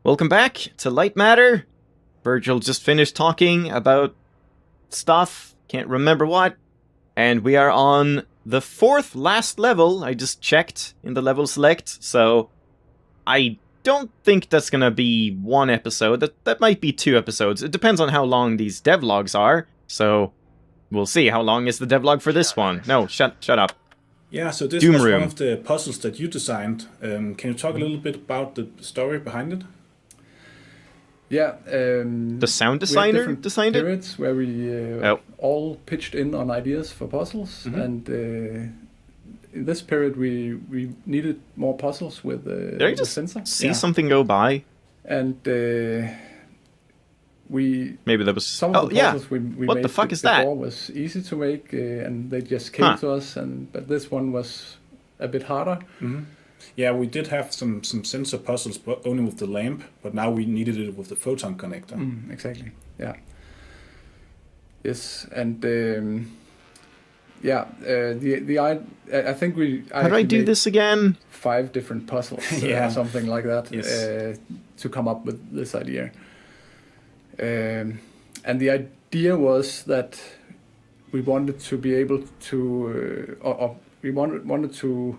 Welcome back to Lightmatter. Virgil just finished talking about stuff, can't remember what, and we are on the fourth last level. I just checked in the level select, so I don't think that's gonna be one episode. That might be 2 episodes. It depends on how long these devlogs are, so we'll see. How long is the devlog for this one? No, shut up. Yeah, so this Doom was Room. one of the puzzles that you designed. Can you talk a little bit about the story behind it? Yeah, The sound designer designed it? periods where we all pitched in on ideas for puzzles, and in this period we needed more puzzles with Did I the just sensor. see something go by? And we Maybe there was... some of the puzzles we What made the fuck is before that? was easy to make, and they just came to us. But this one was a bit harder. Yeah, we did have some sensor puzzles, but only with the lamp. But now we needed it with the photon connector. Exactly. Yeah. Yes, and I think How do I do this again? 5 different puzzles, Yeah. or something like that, Yes. to come up with this idea. And the idea was that we wanted to be able to, or we wanted to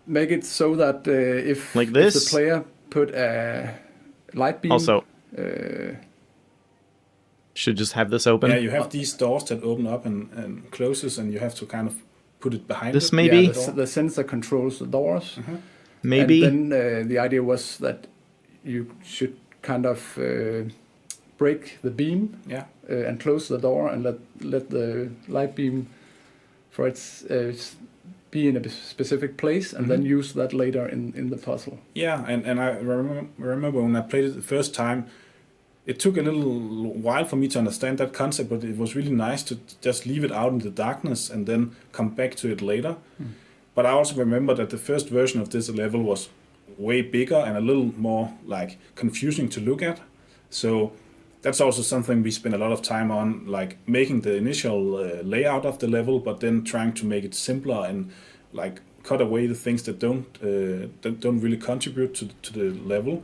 make it so that if Like this? the player put a light beam, Also, should just have this open. Yeah, you have these doors that open up and closes, and you have to kind of put it behind This it. maybe? yeah, the sensor controls the doors. Maybe. And then the idea was that you should kind of break the beam, Yeah. and close the door and let the light beam for its be in a specific place, and then use that later in the puzzle. Yeah, and I remember when I played it the first time, it took a little while for me to understand that concept, but it was really nice to just leave it out in the darkness and then come back to it later. But I also remember that the first version of this level was way bigger and a little more like confusing to look at. So that's also something we spent a lot of time on, like making the initial layout of the level, but then trying to make it simpler and like cut away the things that don't really contribute to the level.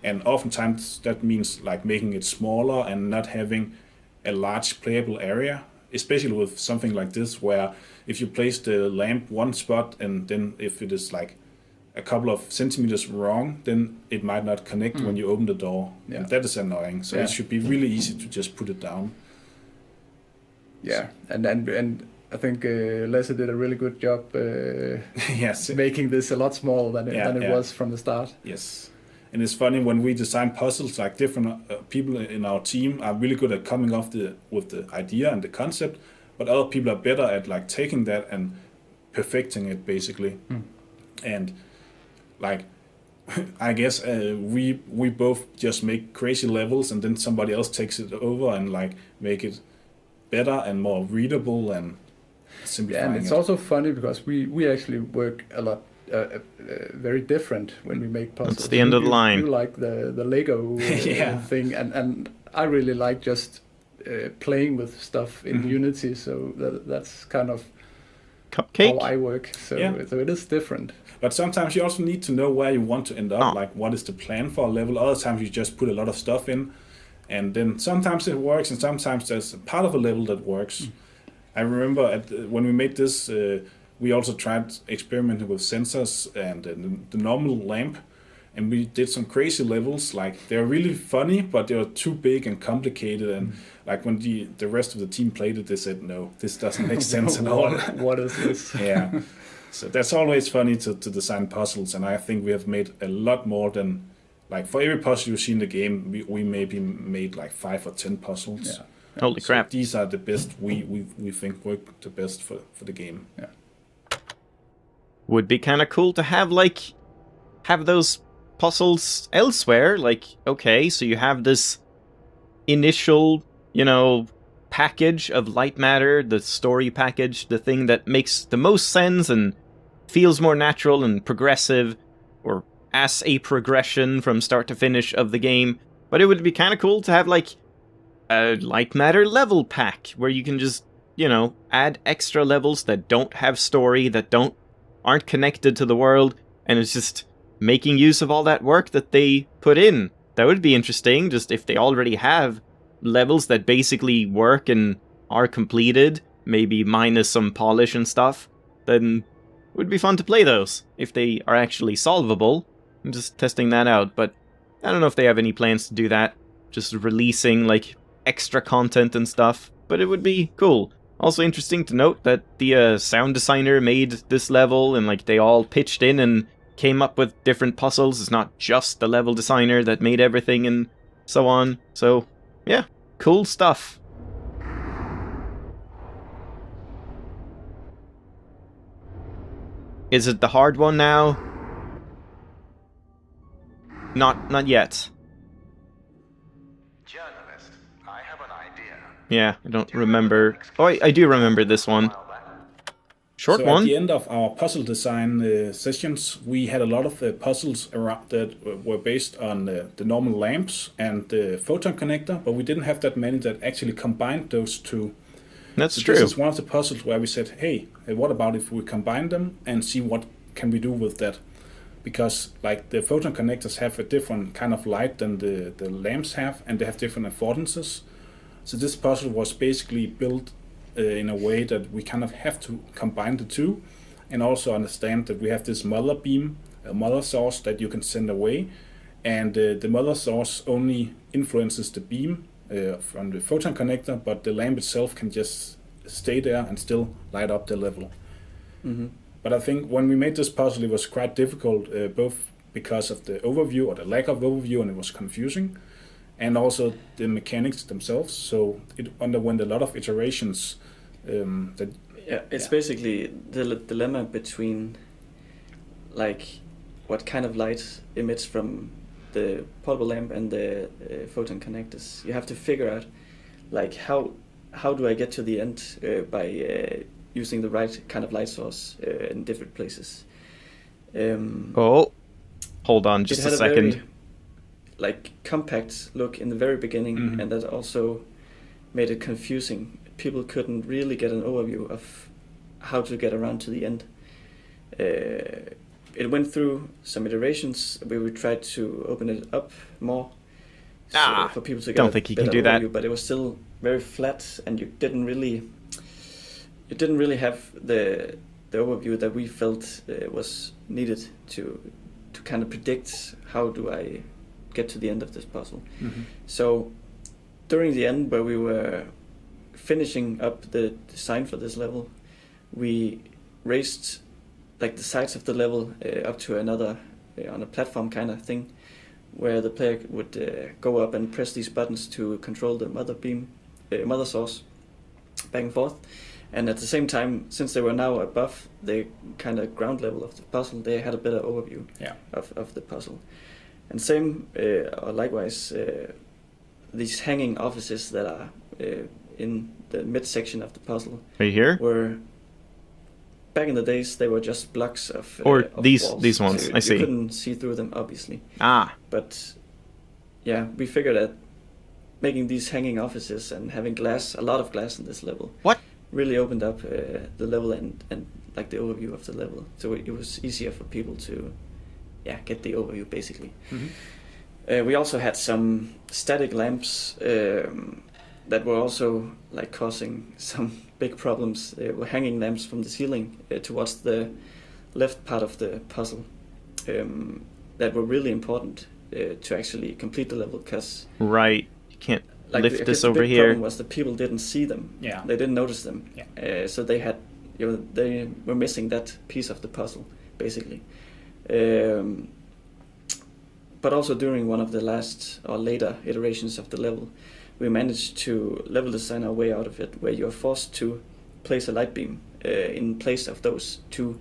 And oftentimes that means like making it smaller and not having a large playable area, especially with something like this, where if you place the lamp one spot and then if it is like a couple of centimeters wrong, then it might not connect when you open the door. Yeah. And that is annoying. So it should be really easy to just put it down. Yeah, and I think Lasse did a really good job Yes. making this a lot smaller than it was from the start. Yes. And it's funny when we design puzzles, like different people in our team are really good at coming up with the idea and the concept, but other people are better at like taking that and perfecting it basically. And like, I guess we both just make crazy levels, and then somebody else takes it over and like make it better and more readable and simplifying Yeah, and it's also funny because we actually work a lot. Very different when we make puzzles. That's the end of the line. You like the Lego thing, and I really like just playing with stuff in Unity. So that's kind of Cupcake? how I work. So it is different. But sometimes you also need to know where you want to end up, like what is the plan for a level. Other times you just put a lot of stuff in, and then sometimes it works, and sometimes there's a part of a level that works. I remember when we made this, we also tried experimenting with sensors and the normal lamp, and we did some crazy levels. Like they're really funny, but they were too big and complicated. And like when the rest of the team played it, they said, "No, this doesn't make sense at all." What is this? Yeah. So that's always funny to design puzzles, and I think we have made a lot more than, like for every puzzle you see in the game, we maybe made like 5 or 10 puzzles. Yeah. Holy So crap. these are the best we think work the best for the game. Yeah. Would be kind of cool to have those puzzles elsewhere. Like, okay, so you have this initial, package of Lightmatter, the story package, the thing that makes the most sense and feels more natural and progressive, or as a progression from start to finish of the game. But it would be kind of cool to have like a Lightmatter level pack where you can just, add extra levels that don't have story, that aren't connected to the world, and it's just making use of all that work that they put in. That would be interesting, just if they already have levels that basically work and are completed, maybe minus some polish and stuff, then it would be fun to play those, if they are actually solvable. I'm just testing that out, but I don't know if they have any plans to do that, just releasing, like, extra content and stuff, but it would be cool. Also interesting to note that the sound designer made this level, and, like, they all pitched in and came up with different puzzles. It's not just the level designer that made everything and so on. So, yeah, cool stuff. Is it the hard one now? Not yet. Journalist, I have an idea. Yeah, I don't remember. Oh, I do remember this one. Short so one. At the end of our puzzle design sessions, we had a lot of puzzles around that were based on the normal lamps and the photon connector, but we didn't have that many that actually combined those two. That's So true. This is one of the puzzles where we said, hey, what about if we combine them and see what can we do with that? Because like the photon connectors have a different kind of light than the lamps have, and they have different affordances. So this puzzle was basically built in a way that we kind of have to combine the two, and also understand that we have this mother beam, a mother source that you can send away, and the mother source only influences the beam from the photon connector, but the lamp itself can just stay there and still light up the level. Mm-hmm. But I think when we made this puzzle, it was quite difficult, both because of the overview or the lack of overview, and it was confusing, and also the mechanics themselves. So it underwent a lot of iterations. It's basically the dilemma between, like, what kind of light emits from the portable lamp and the photon connectors. You have to figure out, like, how do I get to the end by using the right kind of light source in different places. Oh, hold on just a second. Very, like, compact look in the very beginning, Mm-hmm. and that also made it confusing. People couldn't really get an overview of how to get around to the end. It went through some iterations where we tried to open it up more for people to get don't think you can do that. But it was still very flat, and you didn't really have the overview that we felt was needed to kind of predict how do I get to the end of this puzzle. Mm-hmm. So during the end, where we were finishing up the design for this level, we raised, like, the sides of the level up to another on a platform kind of thing, where the player would go up and press these buttons to control the mother source back and forth. And at the same time, since they were now above the kind of ground level of the puzzle, they had a better overview of the puzzle. And same, or likewise, these hanging offices that are in the midsection of the puzzle. Right here? Were, back in the days, they were just blocks of of these ones, so I see. You couldn't see through them, obviously. Ah. But yeah, we figured that making these hanging offices and having a lot of glass in this level, really opened up the level and like the overview of the level. So it was easier for people to get the overview, basically. Mm-hmm. We also had some static lamps that were also, like, causing some big problems. They were hanging lamps from the ceiling towards the left part of the puzzle that were really important to actually complete the level, because right, you can't lift this the over big here. problem was that people didn't see them. Yeah. They didn't notice them. Yeah. So they had, they were missing that piece of the puzzle, basically. But also during one of the last or later iterations of the level, we managed to level design our way out of it, where you're forced to place a light beam in place of those two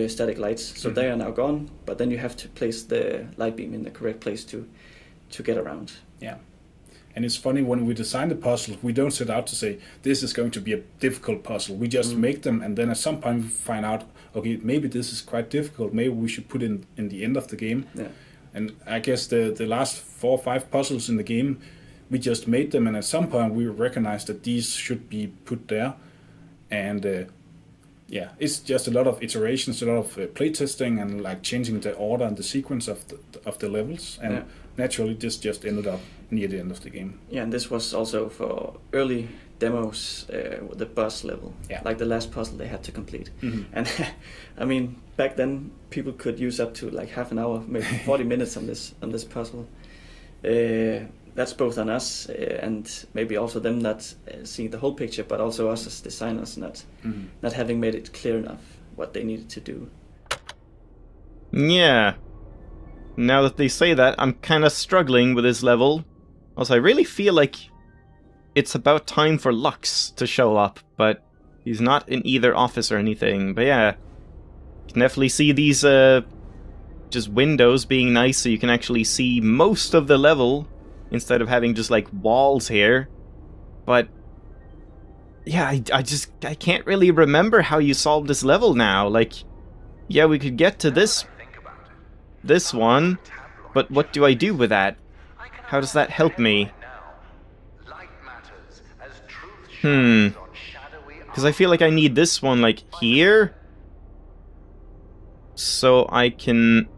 static lights. So they are now gone, but then you have to place the light beam in the correct place to get around. Yeah. And it's funny, when we design the puzzles, we don't set out to say, this is going to be a difficult puzzle. We just make them, and then at some point we find out, okay, maybe this is quite difficult. Maybe we should put it in the end of the game. Yeah. And I guess the last 4 or 5 puzzles in the game, we just made them, and at some point we recognized that these should be put there. And Yeah, it's just a lot of iterations, a lot of playtesting, and like changing the order and the sequence of the levels, and naturally this just ended up near the end of the game. Yeah, and this was also for early demos, the boss level, like the last puzzle they had to complete. And I mean, back then people could use up to like half an hour, maybe 40 minutes on this puzzle. That's both on us and maybe also them not seeing the whole picture, but also us as designers not having made it clear enough what they needed to do. Yeah. Now that they say that, I'm kind of struggling with this level. Also, I really feel like it's about time for Lux to show up, but he's not in either office or anything. But yeah, you can definitely see these just windows being nice so you can actually see most of the level instead of having just like walls here. But yeah, I can't really remember how you solved this level now. Like, yeah, we could get to this one, but what do I do with that? How does that help me? Because I feel like I need this one like here so I can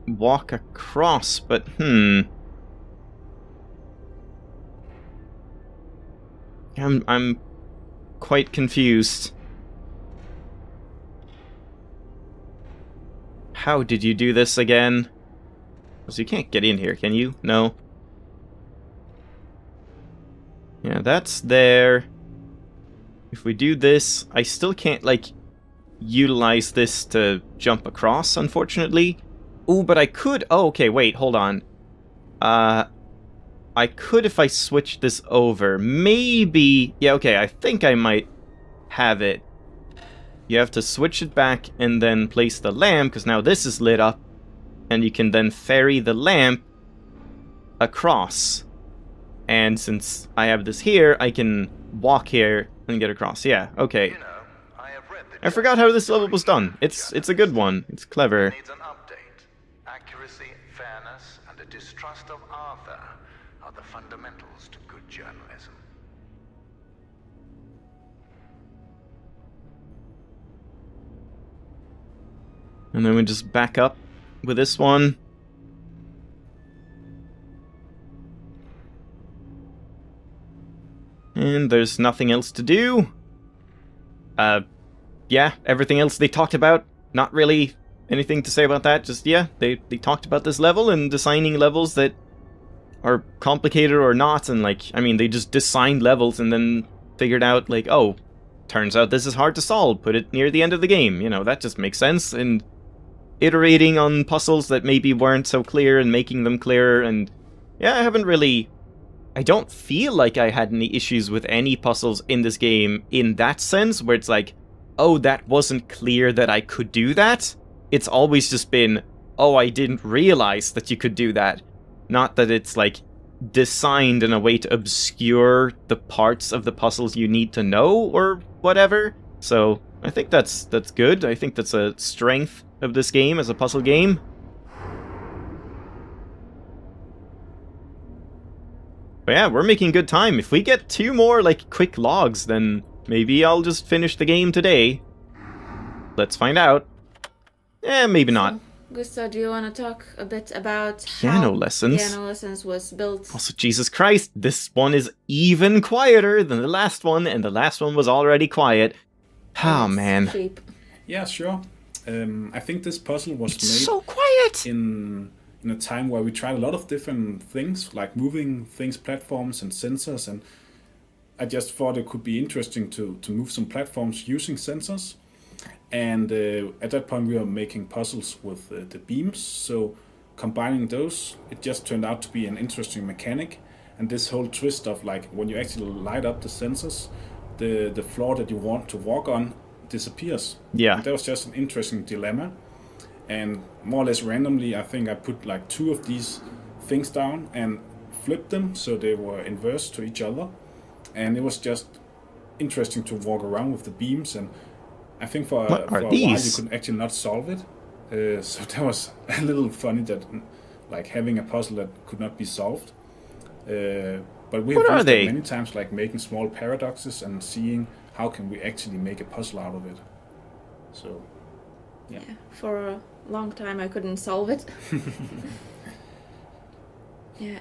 walk across, but I'm quite confused. How did you do this again? Because you can't get in here, can you? No. Yeah, that's there. If we do this, I still can't, like, utilize this to jump across, unfortunately. Ooh, but I could... Oh, okay, wait, hold on. I could if I switch this over. Maybe... Yeah, okay, I think I might have it. You have to switch it back and then place the lamp, because now this is lit up. And you can then ferry the lamp across. And since I have this here, I can walk here and get across. Yeah, okay. You know, I forgot how this level was done. It's a good one. It's clever. needs an update. Accuracy, fairness, and a distrust of Arthur are the fundamentals to good journalism. And then we just back up with this one. And there's nothing else to do. Yeah, everything else they talked about, not really anything to say about that. Just, yeah, they talked about this level and designing levels that are complicated or not. And, like, I mean, they just designed levels and then figured out, like, oh, turns out this is hard to solve. Put it near the end of the game. You know, that just makes sense. And iterating on puzzles that maybe weren't so clear and making them clearer. And, yeah, I don't feel like I had any issues with any puzzles in this game in that sense, where it's like, oh, that wasn't clear that I could do that. It's always just been, oh, I didn't realize that you could do that. Not that it's, like, designed in a way to obscure the parts of the puzzles you need to know, or whatever. So, I think that's good. I think that's a strength of this game as a puzzle game. But yeah, we're making good time. If we get 2 more, like, quick logs, then maybe I'll just finish the game today. Let's find out. Maybe not. Gustav, do you want to talk a bit about Piano how lessons? Piano Lessons was built? Also, Jesus Christ, this one is even quieter than the last one, and the last one was already quiet. Oh, man. Cheap. Yeah, sure. I think this puzzle was It's made so quiet! in a time where we tried a lot of different things, like moving things, platforms and sensors, and I just thought it could be interesting to move some platforms using sensors. And at that point we were making puzzles with the beams, so combining those, it just turned out to be an interesting mechanic. And this whole twist of, like, when you actually light up the sensors, the floor that you want to walk on disappears. Yeah. And that was just an interesting dilemma. And more or less randomly, I think I put like 2 of these things down and flipped them so they were inverse to each other. And it was just interesting to walk around with the beams. And I think for a while you could actually not solve it. So that was a little funny that, like, having a puzzle that could not be solved. But we What have are used they? them many times, like making small paradoxes and seeing how can we actually make a puzzle out of it. So, Yeah. For a long time, I couldn't solve it. Yeah.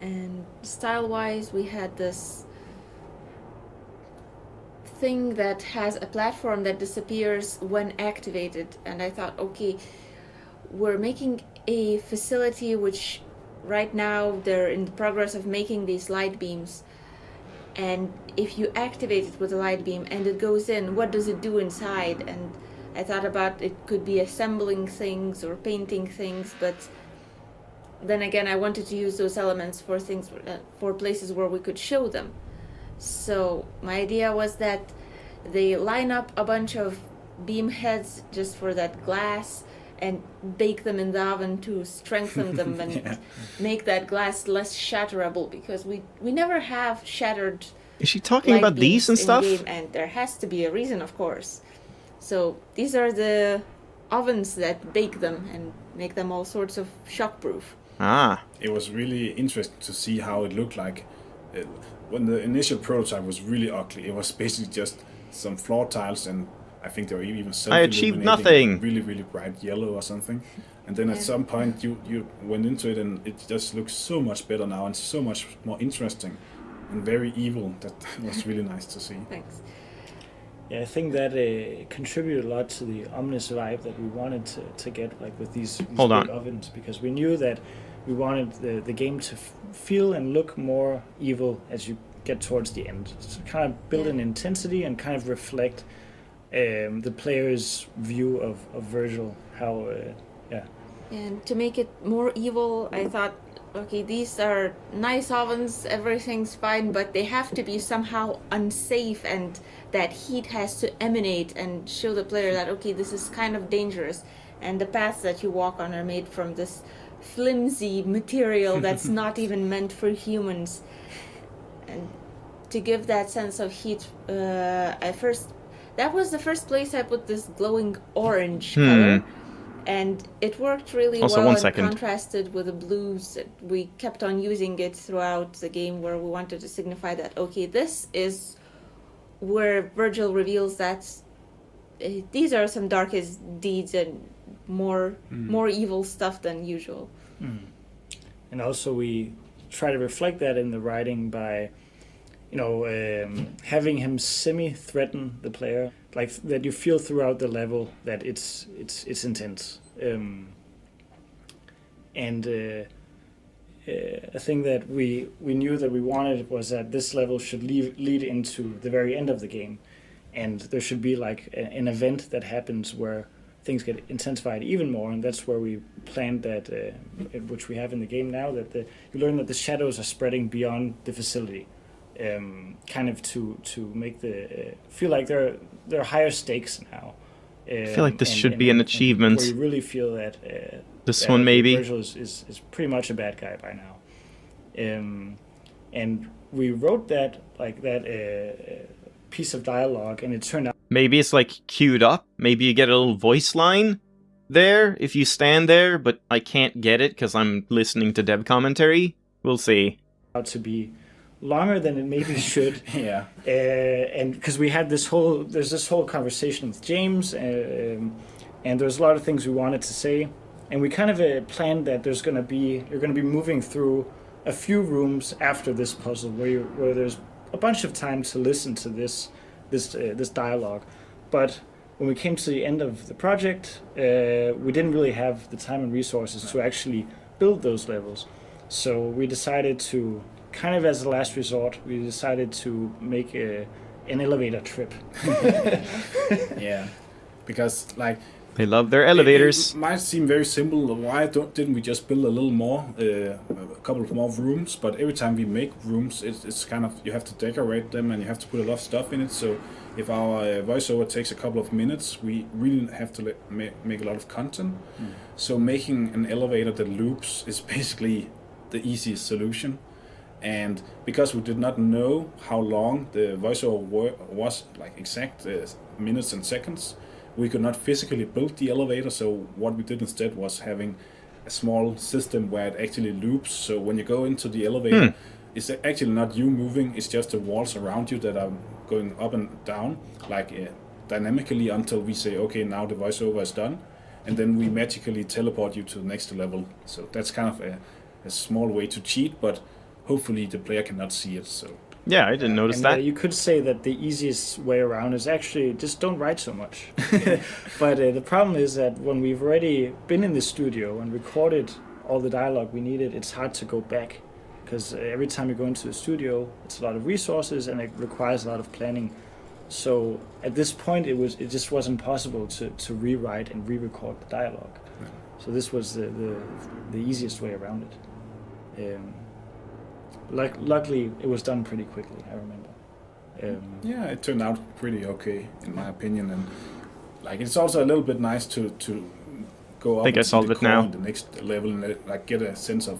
And style-wise, we had this thing that has a platform that disappears when activated, and I thought, okay, we're making a facility which right now they're in the progress of making these light beams, and if you activate it with a light beam and it goes in, what does it do inside? And I thought about it could be assembling things or painting things, but then again I wanted to use those elements for things for places where we could show them. So my idea was that they line up a bunch of beam heads just for that glass and bake them in the oven to strengthen them and make that glass less shatterable, because we never have shattered Is she talking light about these and beams stuff? in-game, and there has to be a reason, of course. So these are the ovens that bake them and make them all sorts of shockproof. Ah. it was really interesting to see how it looked like. When the initial prototype was really ugly, it was basically just some floor tiles, and I think they were even achieved self-illuminating, nothing. really, really bright yellow or something. And then at some point you went into it, and it just looks so much better now and so much more interesting and very evil. That was really nice to see. Thanks. Yeah, I think that contributed a lot to the ominous vibe that we wanted to get, like with these Hold big on. ovens, because we knew that we wanted the game to feel and look more evil as you get towards the end. So kind of build an intensity and kind of reflect the player's view of Virgil. How, And to make it more evil, I thought, okay, these are nice ovens, everything's fine, but they have to be somehow unsafe, and that heat has to emanate and show the player that, okay, this is kind of dangerous. And the paths that you walk on are made from this flimsy material that's not even meant for humans. And to give that sense of heat, that was the first place I put this glowing orange color. And it worked really Also, well 1 and second. contrasted with the blues. We kept on using it throughout the game, where we wanted to signify that, okay, this is where Virgil reveals that these are some darkest deeds and more evil stuff than usual. and also we try to reflect that in the writing by, having him semi-threaten the player, like that you feel throughout the level that it's intense. A thing that we knew that we wanted was that this level should lead into the very end of the game, and there should be like an event that happens where things get intensified even more, and that's where we planned that, which we have in the game now, that you learn that the shadows are spreading beyond the facility, kind of to make the feel like there are higher stakes now. I feel like this should be an achievement. Where you really feel that This one, maybe. Virgil is pretty much a bad guy by now. And we wrote that piece of dialogue, and it turned out Maybe it's like queued up. Maybe you get a little voice line there if you stand there, but I can't get it because I'm listening to dev commentary. We'll see. to be longer than it maybe should. Yeah. And because there's this whole conversation with James, and there's a lot of things we wanted to say, and we kind of planned that you're going to be moving through a few rooms after this puzzle where there's a bunch of time to listen to this dialogue. But when we came to the end of the project, we didn't really have the time and resources to actually build those levels. So we decided to, kind of as a last resort, we decided to make an elevator trip. Yeah. Because, like, They love their elevators. it might seem very simple. Why didn't we just build a little more, a couple of more rooms? But every time we make rooms, it's kind of, you have to decorate them and you have to put a lot of stuff in it. So if our voiceover takes a couple of minutes, we really have to make a lot of content. So making an elevator that loops is basically the easiest solution. And because we did not know how long the voiceover was, like exact minutes and seconds, we could not physically build the elevator. So what we did instead was having a small system where it actually loops. So when you go into the elevator, it's actually not you moving, it's just the walls around you that are going up and down, like dynamically, until we say, okay, now the voiceover is done, and then we magically teleport you to the next level. So that's kind of a small way to cheat, but hopefully the player cannot see it. So Yeah, I didn't notice And that. you could say that the easiest way around is actually just don't write so much. But the problem is that when we've already been in the studio and recorded all the dialogue we needed, it's hard to go back. Because every time you go into the studio, it's a lot of resources and it requires a lot of planning. So at this point, it just wasn't possible to rewrite and re-record the dialogue. So this was the easiest way around it. Luckily, it was done pretty quickly, I remember. yeah, it turned out pretty okay in my opinion, and like it's also a little bit nice to go up Think I and see solved the it now. core in the next level and like get a sense of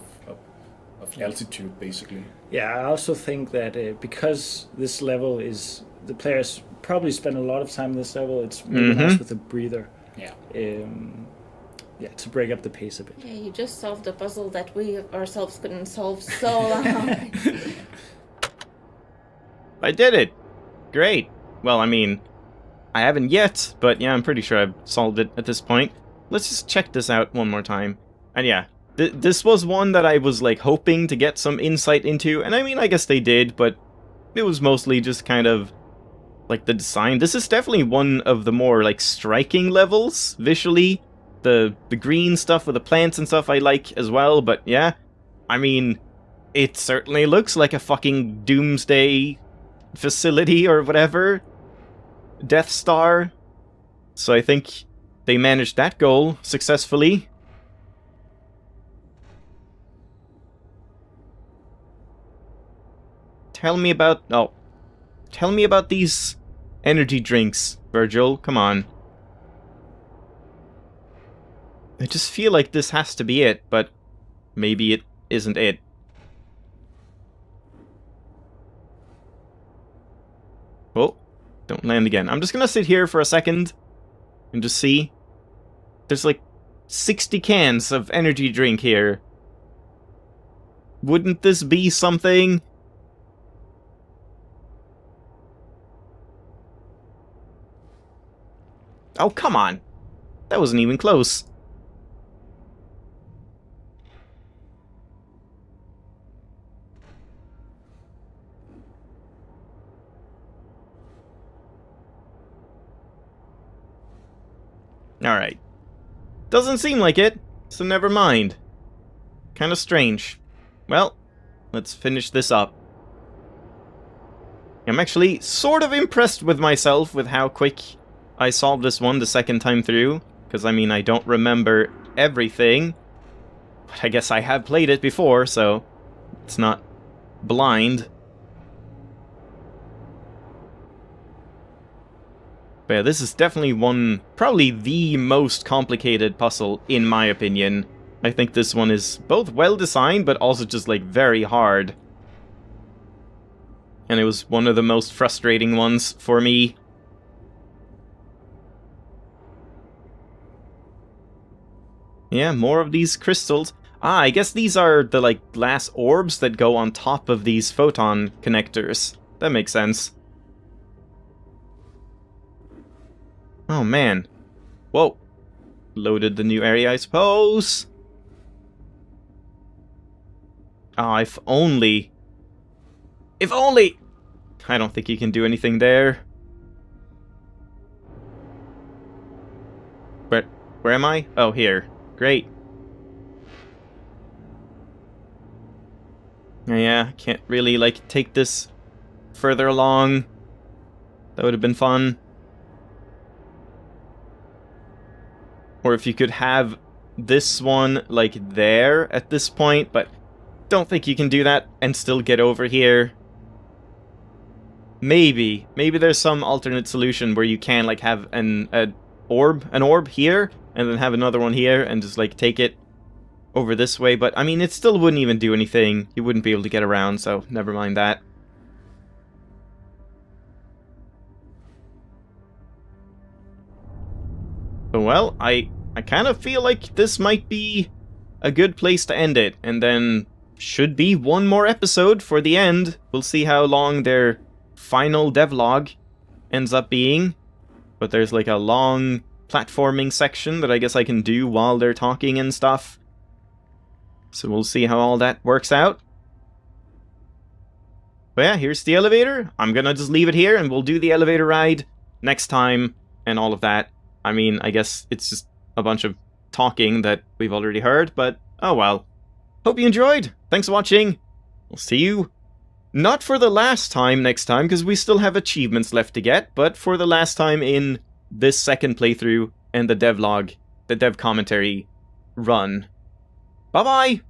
altitude basically. Yeah, I also think that because this level is... The players probably spend a lot of time in this level, it's maybe nice with a breather. Yeah. To break up the pace a bit. Yeah, you just solved a puzzle that we ourselves couldn't solve so long. I did it! Great. Well, I mean, I haven't yet, but yeah, I'm pretty sure I've solved it at this point. Let's just check this out one more time. And yeah, this was one that I was, like, hoping to get some insight into, and I mean, I guess they did, but it was mostly just kind of, like, the design. This is definitely one of the more, like, striking levels, visually. The green stuff with the plants and stuff I like as well, but yeah, I mean, it certainly looks like a fucking doomsday facility or whatever. Death Star. So I think they managed that goal successfully. Tell me about these energy drinks, Virgil. Come on. I just feel like this has to be it, but maybe it isn't it. Oh, don't land again. I'm just gonna sit here for a second and just see. There's like 60 cans of energy drink here. Wouldn't this be something? Oh, come on. That wasn't even close. Alright. Doesn't seem like it, so never mind. Kinda strange. Well, let's finish this up. I'm actually sort of impressed with myself with how quick I solved this one the second time through. Because, I mean, I don't remember everything. But I guess I have played it before, so it's not blind. But yeah, this is definitely probably the most complicated puzzle, in my opinion. I think this one is both well-designed, but also just, like, very hard. And it was one of the most frustrating ones for me. Yeah, more of these crystals. Ah, I guess these are the, like, glass orbs that go on top of these photon connectors. That makes sense. Oh, man. Whoa. Loaded the new area, I suppose. Ah, if only. If only! I don't think you can do anything there. Where am I? Oh, here. Great. Yeah, can't really, like, take this further along. That would have been fun. Or if you could have this one, like, there at this point, but don't think you can do that and still get over here. Maybe there's some alternate solution where you can, like, have an orb here, and then have another one here, and just, like, take it over this way, but, I mean, it still wouldn't even do anything. You wouldn't be able to get around, so never mind that. Well, I kind of feel like this might be a good place to end it, and then should be one more episode for the end. We'll see how long their final devlog ends up being. But there's like a long platforming section that I guess I can do while they're talking and stuff. So we'll see how all that works out. But yeah, here's the elevator. I'm gonna just leave it here and we'll do the elevator ride next time and all of that. I mean, I guess it's just a bunch of talking that we've already heard, but oh well. Hope you enjoyed. Thanks for watching. We'll see you not for the last time next time, because we still have achievements left to get, but for the last time in this second playthrough and the devlog, the dev commentary run. Bye-bye!